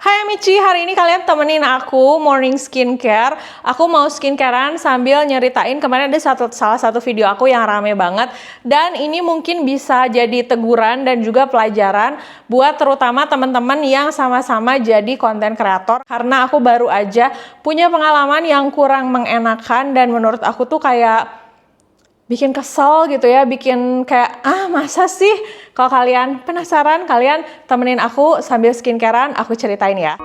Hai Amici, hari ini kalian temenin aku morning skincare. Aku mau skincarean sambil nyeritain kemarin ada salah satu video aku yang rame banget. Dan ini mungkin bisa jadi teguran dan juga pelajaran buat terutama teman-teman yang sama-sama jadi konten kreator. Karena aku baru aja punya pengalaman yang kurang mengenakan dan menurut aku tuh kayak bikin kesel gitu ya, bikin kayak masa sih? Kalau kalian penasaran, kalian temenin aku sambil skincarean, aku ceritain ya.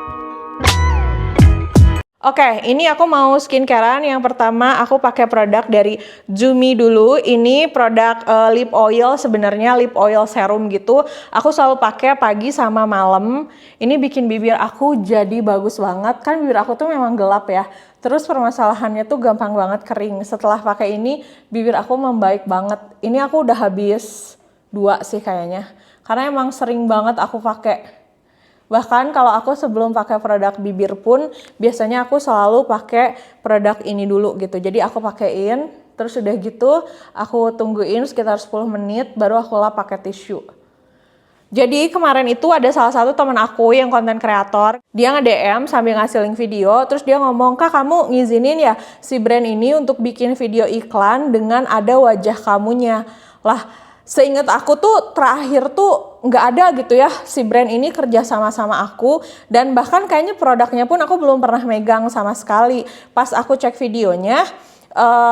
Oke, ini aku mau skincarean. Yang pertama aku pakai produk dari Zumi dulu. Ini produk lip oil, sebenarnya lip oil serum gitu. Aku selalu pakai pagi sama malam. Ini bikin bibir aku jadi bagus banget. Kan bibir aku tuh memang gelap ya. Terus permasalahannya tuh gampang banget kering. Setelah pakai ini, bibir aku membaik banget. Ini aku udah habis 2 sih kayaknya. Karena emang sering banget aku pakai. Bahkan kalau aku sebelum pakai produk bibir pun, biasanya aku selalu pakai produk ini dulu gitu. Jadi aku pakein, terus udah gitu aku tungguin sekitar 10 menit, baru aku lap pakai tisu. Jadi kemarin itu ada salah satu teman aku yang konten kreator, dia nge-DM sambil ngasih link video, terus dia ngomong, "Kak, kamu ngizinin ya si brand ini untuk bikin video iklan dengan ada wajah kamunya." Lah, seingat aku tuh terakhir tuh nggak ada gitu ya si brand ini kerja sama aku, dan bahkan kayaknya produknya pun aku belum pernah megang sama sekali. Pas aku cek videonya,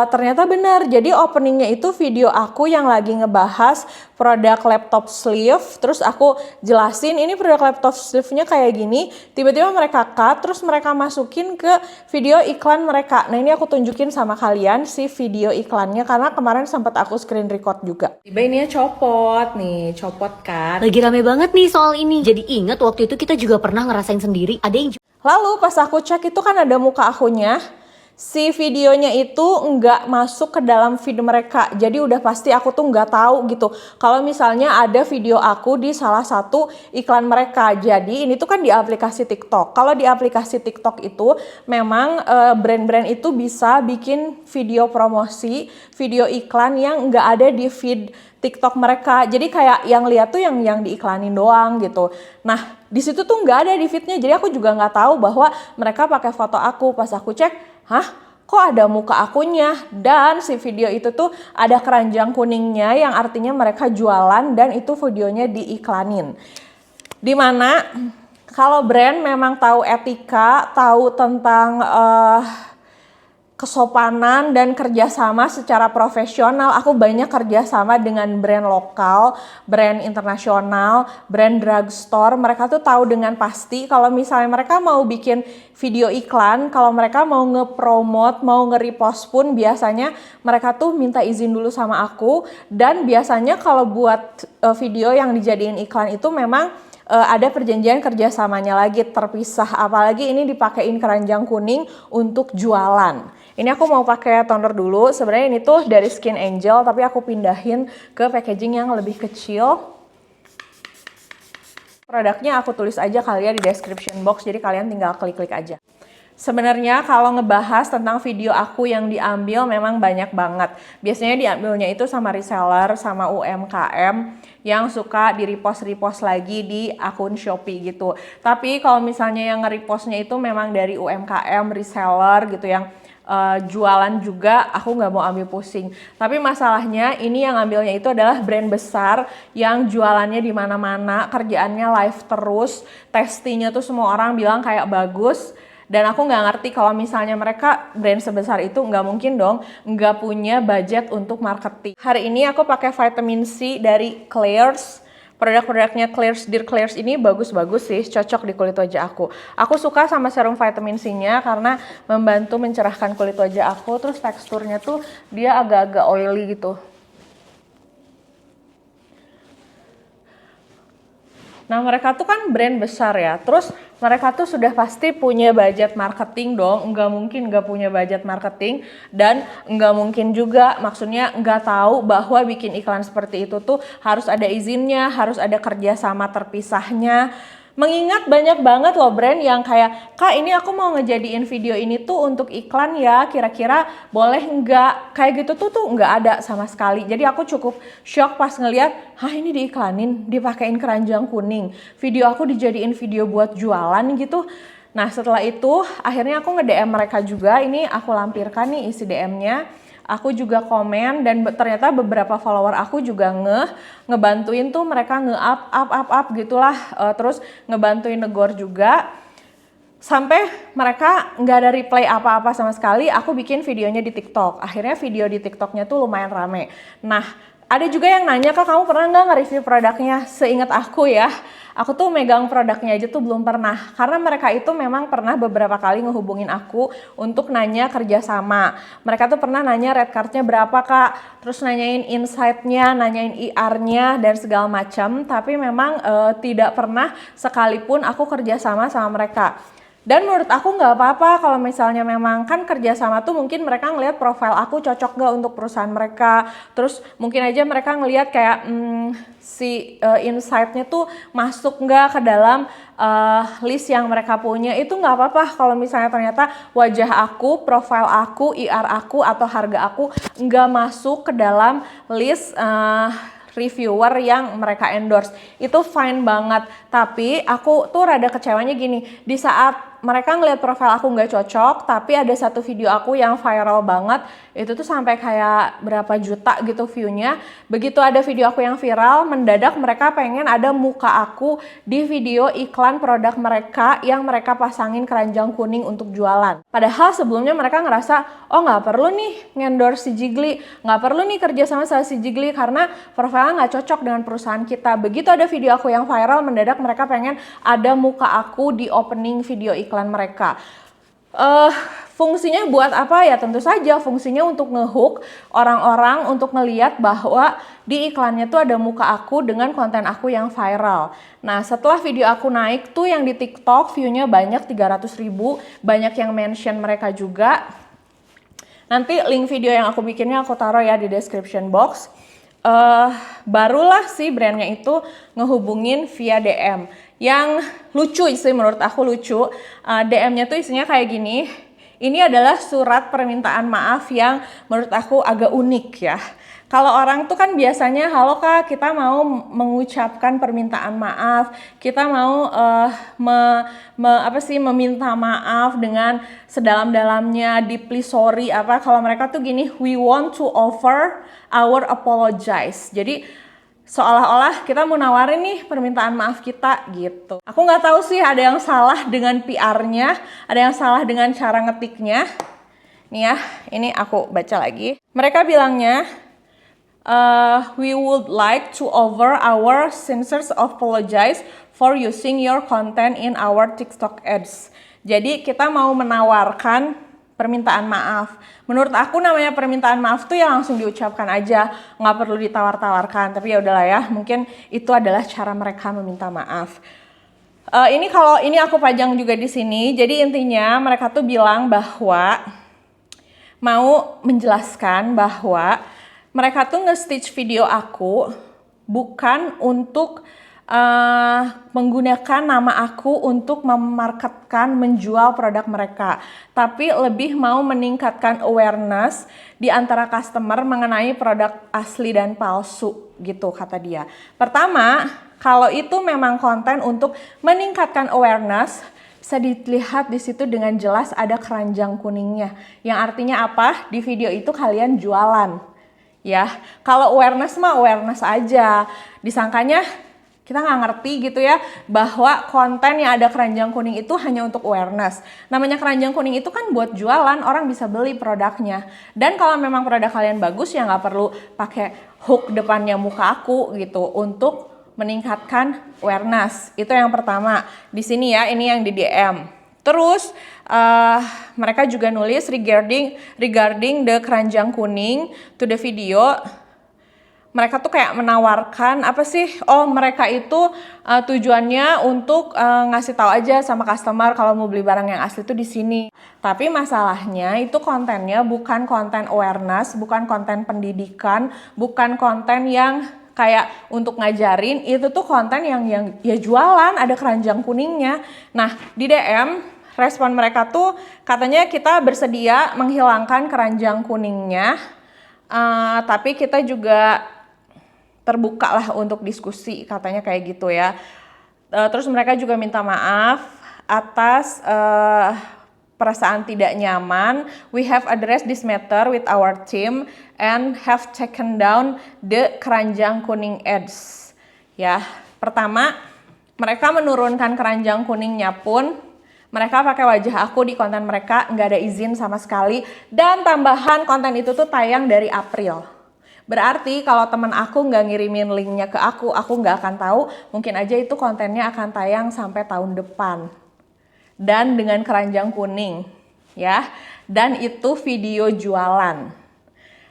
ternyata benar. Jadi openingnya itu video aku yang lagi ngebahas produk laptop sleeve. Terus aku jelasin ini produk laptop sleeve-nya kayak gini. Tiba-tiba mereka cut, terus mereka masukin ke video iklan mereka. Nah ini aku tunjukin sama kalian si video iklannya karena kemarin sempat aku screen record juga. Tiba ini copot nih, copot kan. Lagi rame banget nih soal ini. Jadi inget waktu itu kita juga pernah ngerasain sendiri. Ada yang Lalu pas aku cek itu kan ada muka akunya. Si videonya itu nggak masuk ke dalam feed mereka. Jadi udah pasti aku tuh nggak tahu gitu. Kalau misalnya ada video aku di salah satu iklan mereka. Jadi ini tuh kan di aplikasi TikTok. Kalau di aplikasi TikTok itu memang brand-brand itu bisa bikin video promosi, video iklan yang nggak ada di feed TikTok mereka. Jadi kayak yang lihat tuh yang diiklanin doang gitu. Nah di situ tuh nggak ada di feednya. Jadi aku juga nggak tahu bahwa mereka pakai foto aku. Pas aku cek, kok ada muka akunya? Dan si video itu tuh ada keranjang kuningnya yang artinya mereka jualan dan itu videonya diiklanin. Dimana kalau brand memang tahu etika, tahu tentang kesopanan dan kerjasama secara profesional. Aku banyak kerjasama dengan brand lokal, brand internasional, brand drugstore. Mereka tuh tahu dengan pasti kalau misalnya mereka mau bikin video iklan, kalau mereka mau nge-promote, mau nge-repost pun biasanya mereka tuh minta izin dulu sama aku. Dan biasanya kalau buat video yang dijadiin iklan itu memang ada perjanjian kerjasamanya lagi terpisah. Apalagi ini dipakein keranjang kuning untuk jualan. Ini aku mau pakai toner dulu. Sebenarnya ini tuh dari Skin Angel, tapi aku pindahin ke packaging yang lebih kecil. Produknya aku tulis aja kali ya di description box, jadi kalian tinggal klik-klik aja. Sebenarnya kalau ngebahas tentang video aku yang diambil memang banyak banget. Biasanya diambilnya itu sama reseller, sama UMKM yang suka di-repost lagi di akun Shopee gitu. Tapi kalau misalnya yang nge-repostnya itu memang dari UMKM, reseller gitu yang jualan juga, aku nggak mau ambil pusing. Tapi masalahnya ini yang ngambilnya itu adalah brand besar yang jualannya di mana-mana, kerjaannya live terus, testingnya tuh semua orang bilang kayak bagus. Dan aku nggak ngerti kalau misalnya mereka brand sebesar itu nggak mungkin dong nggak punya budget untuk marketing. Hari ini aku pakai vitamin C dari Klairs. Produk-produknya Dear Klairs ini bagus-bagus sih, cocok di kulit wajah aku. Aku suka sama serum vitamin C-nya karena membantu mencerahkan kulit wajah aku. Terus teksturnya tuh dia agak-agak oily gitu. Nah mereka tuh kan brand besar ya, terus mereka tuh sudah pasti punya budget marketing dong, nggak mungkin nggak punya budget marketing, dan nggak mungkin juga maksudnya nggak tahu bahwa bikin iklan seperti itu tuh harus ada izinnya, harus ada kerjasama terpisahnya. Mengingat banyak banget loh brand yang kayak, Kak ini aku mau ngejadiin video ini tuh untuk iklan ya, kira-kira boleh nggak? Kayak gitu tuh nggak ada sama sekali. Jadi aku cukup shock pas ngeliat, hah ini diiklanin, dipakein keranjang kuning. Video aku dijadiin video buat jualan gitu. Nah setelah itu akhirnya aku nge-DM mereka juga, ini aku lampirkan nih isi DM-nya. Aku juga komen dan ternyata beberapa follower aku juga ngebantuin tuh mereka nge-up gitulah, terus ngebantuin negor juga. Sampai mereka nggak ada reply apa-apa sama sekali, aku bikin videonya di TikTok. Akhirnya video di TikToknya tuh lumayan rame. Nah, ada juga yang nanya, Kak kamu pernah nggak nge-review produknya? Seingat aku ya, aku tuh megang produknya aja tuh belum pernah. Karena mereka itu memang pernah beberapa kali ngehubungin aku untuk nanya kerjasama. Mereka tuh pernah nanya red cardnya berapa Kak, terus nanyain insight-nya, nanyain IR-nya dan segala macam. Tapi memang tidak pernah sekalipun aku kerjasama sama mereka. Dan menurut aku nggak apa-apa kalau misalnya memang kan kerjasama tuh mungkin mereka ngelihat profil aku cocok nggak untuk perusahaan mereka. Terus mungkin aja mereka ngelihat kayak si insight-nya tuh masuk nggak ke dalam list yang mereka punya. Itu nggak apa-apa kalau misalnya ternyata wajah aku, profil aku, IR aku atau harga aku nggak masuk ke dalam list reviewer yang mereka endorse. Itu fine banget. Tapi aku tuh rada kecewanya gini, di saat mereka ngeliat profil aku nggak cocok, tapi ada satu video aku yang viral banget, itu tuh sampai kayak berapa juta gitu view-nya. Begitu ada video aku yang viral, mendadak mereka pengen ada muka aku di video iklan produk mereka yang mereka pasangin keranjang kuning untuk jualan. Padahal sebelumnya mereka ngerasa, oh nggak perlu nih ngendorse si Jiggly, nggak perlu nih kerja sama si Jiggly karena profilnya nggak cocok dengan perusahaan kita. Begitu ada video aku yang viral, mendadak mereka pengen ada muka aku di opening video iklan mereka. Fungsinya buat apa ya? Tentu saja fungsinya untuk ngehook orang-orang untuk ngeliat bahwa di iklannya tuh ada muka aku dengan konten aku yang viral. Nah setelah video aku naik tuh yang di TikTok view-nya banyak 300.000, banyak yang mention mereka juga. Nanti link video yang aku bikinnya aku taruh ya di description box. Barulah si brandnya itu ngehubungin via DM. Yang lucu sih menurut aku lucu, DM-nya tuh isinya kayak gini. Ini adalah surat permintaan maaf yang menurut aku agak unik ya. Kalau orang tuh kan biasanya, halo Kak, kita mau mengucapkan permintaan maaf, kita mau meminta maaf dengan sedalam-dalamnya, deeply sorry apa. Kalau mereka tuh gini, we want to offer our apologize. Jadi seolah-olah kita mau nawarin nih permintaan maaf kita gitu. Aku nggak tahu sih ada yang salah dengan PR-nya, ada yang salah dengan cara ngetiknya. Nih ya, ini aku baca lagi. Mereka bilangnya, we would like to offer our sincere apologize for using your content in our TikTok ads. Jadi kita mau menawarkan permintaan maaf. Menurut aku namanya permintaan maaf tuh ya langsung diucapkan aja, nggak perlu ditawar-tawarkan. Tapi ya udahlah ya, mungkin itu adalah cara mereka meminta maaf. Ini kalau ini aku pajang juga di sini. Jadi intinya mereka tuh bilang bahwa mau menjelaskan bahwa mereka tuh nge-stitch video aku bukan untuk menggunakan nama aku untuk memarketkan, menjual produk mereka, tapi lebih mau meningkatkan awareness di antara customer mengenai produk asli dan palsu gitu kata dia. Pertama, kalau itu memang konten untuk meningkatkan awareness, bisa dilihat di situ dengan jelas ada keranjang kuningnya, yang artinya apa? Di video itu kalian jualan. Ya, kalau awareness mah awareness aja. Disangkanya kita nggak ngerti gitu ya bahwa konten yang ada keranjang kuning itu hanya untuk awareness. Namanya keranjang kuning itu kan buat jualan, orang bisa beli produknya. Dan kalau memang produk kalian bagus ya nggak perlu pakai hook depannya muka aku gitu untuk meningkatkan awareness. Itu yang pertama. Di sini ya, ini yang di DM. Terus mereka juga nulis regarding the keranjang kuning to the video. Mereka tuh kayak menawarkan apa sih? Oh, mereka itu tujuannya untuk ngasih tahu aja sama customer kalau mau beli barang yang asli itu di sini. Tapi masalahnya itu kontennya bukan konten awareness, bukan konten pendidikan, bukan konten yang kayak untuk ngajarin, itu tuh konten yang ya jualan, ada keranjang kuningnya. Nah, di DM respon mereka tuh katanya kita bersedia menghilangkan keranjang kuningnya, tapi kita juga terbuka lah untuk diskusi, katanya kayak gitu ya. Terus mereka juga minta maaf atas perasaan tidak nyaman. We have addressed this matter with our team and have taken down the keranjang kuning ads. Ya, pertama mereka menurunkan keranjang kuningnya pun mereka pakai wajah aku di konten mereka, nggak ada izin sama sekali. Dan tambahan konten itu tuh tayang dari April. Berarti kalau teman aku nggak ngirimin linknya ke aku nggak akan tahu. Mungkin aja itu kontennya akan tayang sampai tahun depan. Dan dengan keranjang kuning, ya. Dan itu video jualan.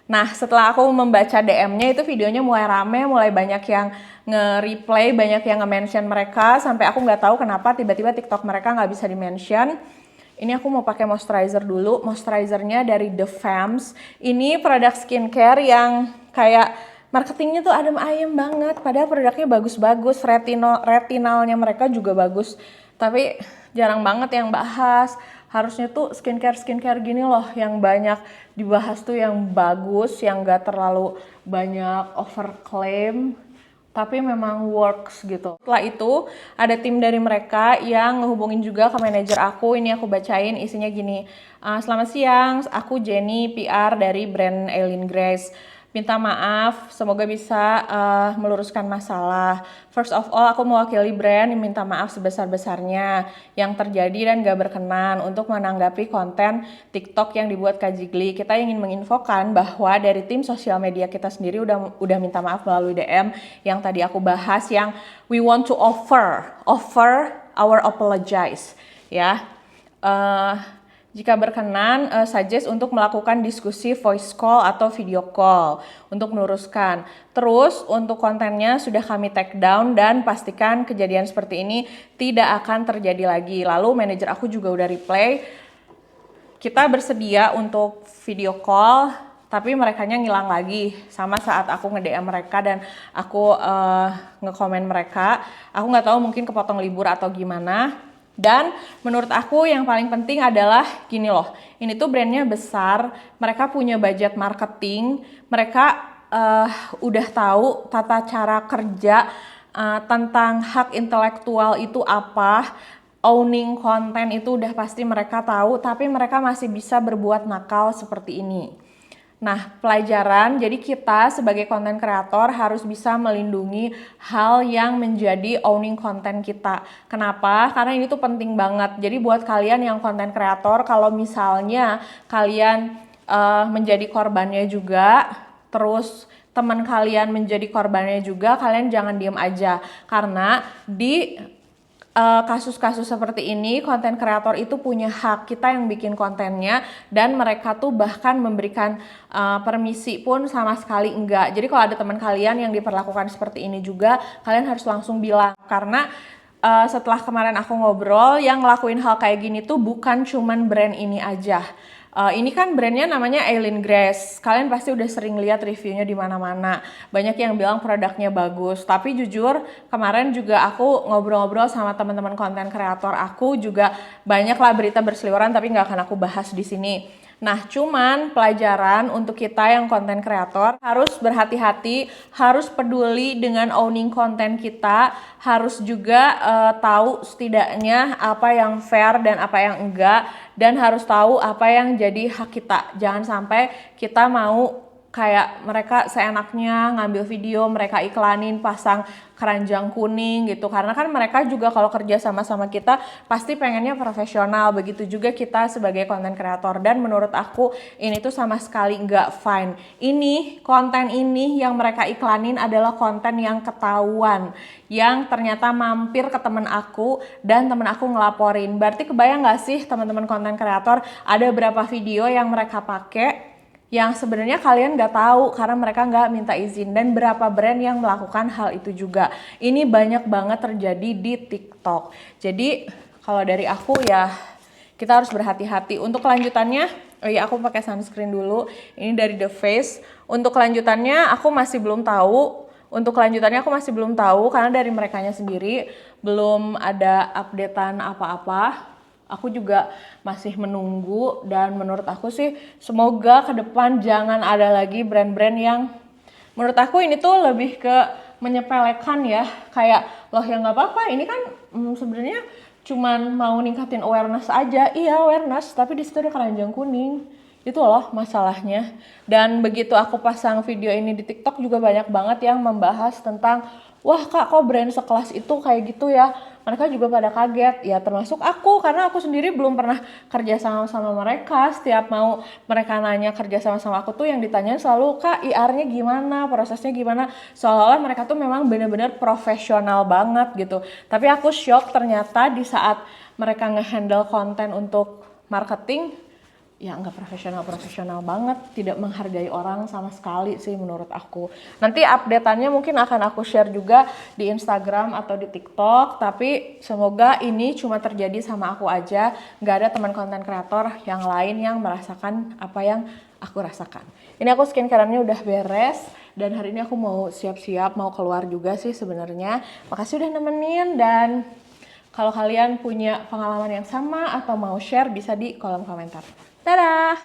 Nah, setelah aku membaca DM-nya itu videonya mulai rame, mulai banyak yang nge-replay, banyak yang nge-mention mereka, sampai aku nggak tahu kenapa tiba-tiba TikTok mereka nggak bisa di-mention. Ini aku mau pakai moisturizer dulu, moisturizernya dari The Fams. Ini produk skincare yang kayak marketingnya tuh adem ayem banget, padahal produknya bagus-bagus, retinalnya mereka juga bagus. Tapi jarang banget yang bahas. Harusnya tuh skincare gini loh yang banyak dibahas tuh, yang bagus, yang gak terlalu banyak overclaim, tapi memang works gitu. Setelah itu ada tim dari mereka yang ngehubungin juga ke manajer aku. Ini aku bacain isinya gini. Selamat siang, aku Jenny, PR dari brand Eileen Grace. Minta maaf, semoga bisa meluruskan masalah. First of all, aku mewakili brand minta maaf sebesar-besarnya yang terjadi dan gak berkenan untuk menanggapi konten TikTok yang dibuat Kak Jigli. Kita ingin menginfokan bahwa dari tim sosial media kita sendiri udah minta maaf melalui DM yang tadi aku bahas, yang we want to offer our apologize, ya. Jika berkenan, suggest untuk melakukan diskusi voice call atau video call untuk meluruskan. Terus untuk kontennya sudah kami take down dan pastikan kejadian seperti ini tidak akan terjadi lagi. Lalu manajer aku juga udah reply, kita bersedia untuk video call, tapi merekanya ngilang lagi sama saat aku nge-DM mereka dan aku nge-komen mereka. Aku nggak tahu, mungkin kepotong libur atau gimana. Dan menurut aku yang paling penting adalah gini loh, ini tuh brandnya besar, mereka punya budget marketing, mereka udah tahu tata cara kerja tentang hak intelektual itu apa, owning konten itu udah pasti mereka tahu, tapi mereka masih bisa berbuat nakal seperti ini. Nah, pelajaran, jadi kita sebagai konten kreator harus bisa melindungi hal yang menjadi owning konten kita. Kenapa? Karena ini tuh penting banget. Jadi buat kalian yang konten kreator, kalau misalnya kalian menjadi korbannya juga, terus teman kalian menjadi korbannya juga, kalian jangan diem aja. Karena di kasus-kasus seperti ini, konten kreator itu punya hak, kita yang bikin kontennya, dan mereka tuh bahkan memberikan permisi pun sama sekali enggak. Jadi kalau ada teman kalian yang diperlakukan seperti ini juga, kalian harus langsung bilang. Karena setelah kemarin aku ngobrol, yang ngelakuin hal kayak gini tuh bukan cuman brand ini aja. Ini kan brandnya namanya Eileen Grace. Kalian pasti udah sering lihat reviewnya di mana-mana. Banyak yang bilang produknya bagus. Tapi jujur kemarin juga aku ngobrol-ngobrol sama teman-teman konten kreator aku, juga banyak lah berita berseliweran, tapi nggak akan aku bahas di sini. Nah, cuman pelajaran untuk kita yang konten kreator harus berhati-hati, harus peduli dengan owning konten kita, harus juga tahu setidaknya apa yang fair dan apa yang enggak, dan harus tahu apa yang jadi hak kita. Jangan sampai kita mau kayak mereka seenaknya ngambil video, mereka iklanin pasang keranjang kuning gitu. Karena kan mereka juga kalau kerja sama-sama kita pasti pengennya profesional. Begitu juga kita sebagai konten kreator. Dan menurut aku ini tuh sama sekali nggak fine. Ini, konten ini yang mereka iklanin adalah konten yang ketahuan, yang ternyata mampir ke temen aku dan temen aku ngelaporin. Berarti kebayang nggak sih teman-teman konten kreator, ada berapa video yang mereka pakai yang sebenarnya kalian nggak tahu karena mereka nggak minta izin, dan berapa brand yang melakukan hal itu juga. Ini banyak banget terjadi di TikTok. Jadi kalau dari aku ya kita harus berhati-hati. Untuk kelanjutannya, aku pakai sunscreen dulu. Ini dari The Face. Untuk kelanjutannya aku masih belum tahu Untuk kelanjutannya aku masih belum tahu karena dari merekanya sendiri belum ada updatean apa-apa. Aku juga masih menunggu dan menurut aku sih semoga ke depan jangan ada lagi brand-brand yang menurut aku ini tuh lebih ke menyepelekan ya. Kayak loh ya nggak apa-apa ini kan sebenarnya cuman mau ningkatin awareness aja. Iya awareness tapi di situ ada keranjang kuning. Itu loh masalahnya. Dan begitu aku pasang video ini di TikTok juga banyak banget yang membahas tentang wah kak kok brand sekelas itu kayak gitu ya. Mereka juga pada kaget ya termasuk aku karena aku sendiri belum pernah kerja sama mereka. Setiap mau mereka nanya kerja sama aku tuh yang ditanyain selalu kak IR-nya gimana, prosesnya gimana. Seolah-olah mereka tuh memang bener-bener profesional banget gitu. Tapi aku shock ternyata di saat mereka ngehandle konten untuk marketing ya nggak profesional banget, tidak menghargai orang sama sekali sih menurut aku. Nanti update-annya mungkin akan aku share juga di Instagram atau di TikTok, tapi semoga ini cuma terjadi sama aku aja, nggak ada teman konten kreator yang lain yang merasakan apa yang aku rasakan. Ini aku skincare-nya udah beres dan hari ini aku mau siap-siap mau keluar juga sih sebenarnya. Makasih udah nemenin dan kalau kalian punya pengalaman yang sama atau mau share bisa di kolom komentar. Dadah!